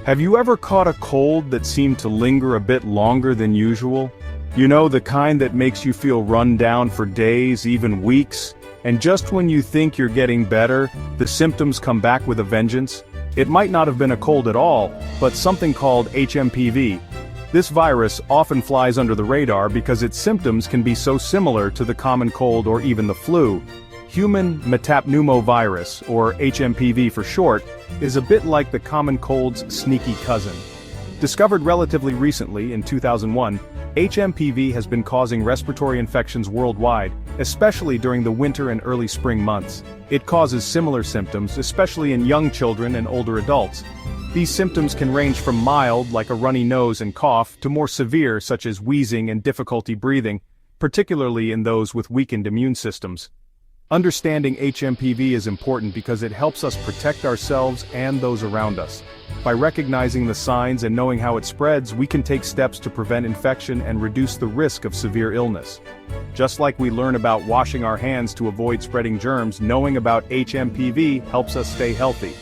Have you ever caught a cold that seemed to linger a bit longer than usual? You know, the kind that makes you feel run down for days, even weeks, and just when you think you're getting better, the symptoms come back with a vengeance? It might not have been a cold at all, but something called HMPV. This virus often flies under the radar because its symptoms can be so similar to the common cold or even the flu. Human Metapneumovirus, or HMPV for short, is a bit like the common cold's sneaky cousin. Discovered relatively recently in 2001, HMPV has been causing respiratory infections worldwide, especially during the winter and early spring months. It causes similar symptoms, especially in young children and older adults. These symptoms can range from mild, like a runny nose and cough, to more severe, such as wheezing and difficulty breathing, particularly in those with weakened immune systems. Understanding HMPV is important because it helps us protect ourselves and those around us. By recognizing the signs and knowing how it spreads, we can take steps to prevent infection and reduce the risk of severe illness. Just like we learn about washing our hands to avoid spreading germs, knowing about HMPV helps us stay healthy.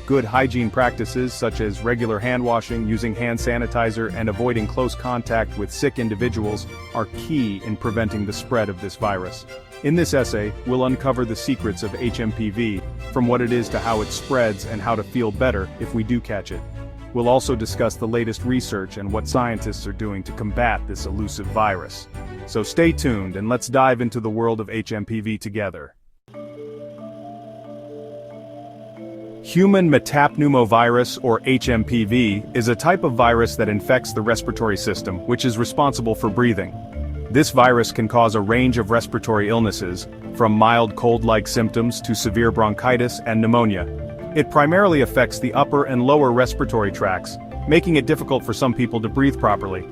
Good hygiene practices such as regular hand washing, using hand sanitizer, and avoiding close contact with sick individuals are key in preventing the spread of this virus. In this essay, we'll uncover the secrets of HMPV, from what it is to how it spreads and how to feel better if we do catch it. We'll also discuss the latest research and what scientists are doing to combat this elusive virus. So stay tuned and let's dive into the world of HMPV together. Human Metapneumovirus, or HMPV, is a type of virus that infects the respiratory system, which is responsible for breathing. This virus can cause a range of respiratory illnesses, from mild cold-like symptoms to severe bronchitis and pneumonia. It primarily affects the upper and lower respiratory tracts, making it difficult for some people to breathe properly.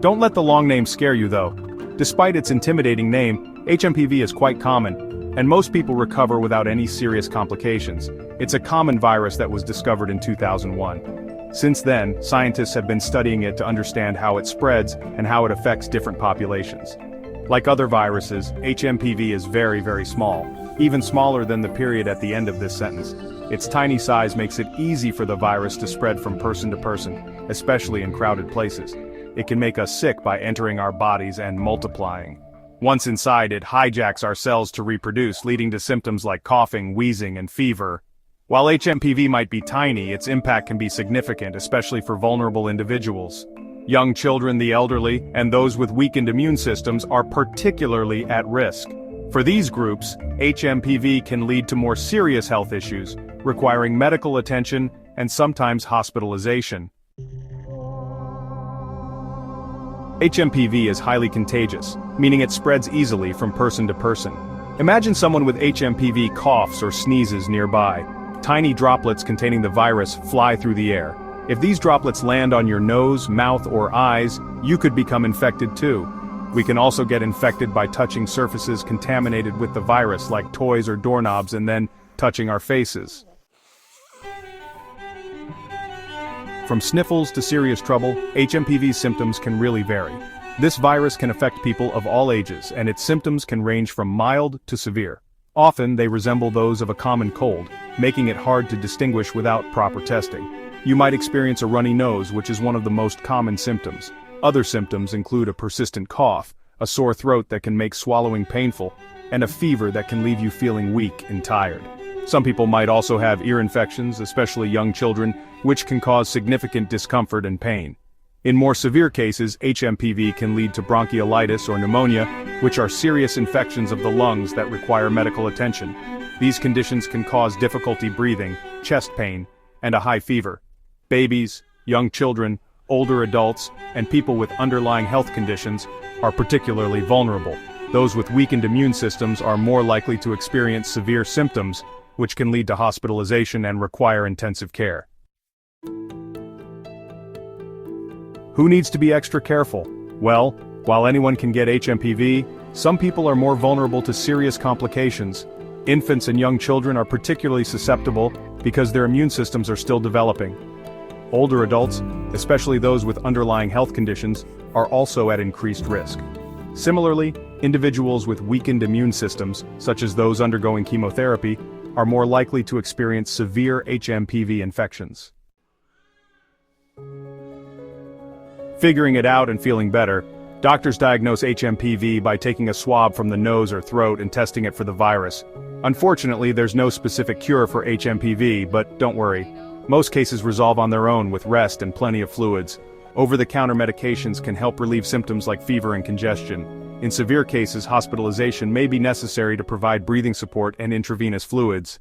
Don't let the long name scare you though. Despite its intimidating name, HMPV is quite common, and most people recover without any serious complications. It's a common virus that was discovered in 2001. Since then, scientists have been studying it to understand how it spreads and how it affects different populations. Like other viruses, HMPV is very, very small, even smaller than the period at the end of this sentence. Its tiny size makes it easy for the virus to spread from person to person, especially in crowded places. It can make us sick by entering our bodies and multiplying. Once inside, it hijacks our cells to reproduce, leading to symptoms like coughing, wheezing, and fever. While HMPV might be tiny, its impact can be significant, especially for vulnerable individuals. Young children, the elderly, and those with weakened immune systems are particularly at risk. For these groups, HMPV can lead to more serious health issues, requiring medical attention and sometimes hospitalization. HMPV is highly contagious, meaning it spreads easily from person to person. Imagine someone with HMPV coughs or sneezes nearby. Tiny droplets containing the virus fly through the air. If these droplets land on your nose, mouth, or eyes, you could become infected too. We can also get infected by touching surfaces contaminated with the virus, like toys or doorknobs, and then touching our faces. From sniffles to serious trouble, HMPV symptoms can really vary. This virus can affect people of all ages, and its symptoms can range from mild to severe. Often, they resemble those of a common cold, making it hard to distinguish without proper testing. You might experience a runny nose, which is one of the most common symptoms. Other symptoms include a persistent cough, a sore throat that can make swallowing painful, and a fever that can leave you feeling weak and tired. Some people might also have ear infections, especially young children, which can cause significant discomfort and pain. In more severe cases, HMPV can lead to bronchiolitis or pneumonia, which are serious infections of the lungs that require medical attention. These conditions can cause difficulty breathing, chest pain, and a high fever. Babies, young children, older adults, and people with underlying health conditions are particularly vulnerable. Those with weakened immune systems are more likely to experience severe symptoms, which can lead to hospitalization and require intensive care. Who needs to be extra careful? Well, while anyone can get HMPV, some people are more vulnerable to serious complications. Infants and young children are particularly susceptible because their immune systems are still developing. Older adults, especially those with underlying health conditions, are also at increased risk. Similarly, individuals with weakened immune systems, such as those undergoing chemotherapy, are more likely to experience severe HMPV infections. Figuring it out and feeling better, doctors diagnose HMPV by taking a swab from the nose or throat and testing it for the virus. Unfortunately, there's no specific cure for HMPV, but don't worry. Most cases resolve on their own with rest and plenty of fluids. Over-the-counter medications can help relieve symptoms like fever and congestion. In severe cases, hospitalization may be necessary to provide breathing support and intravenous fluids.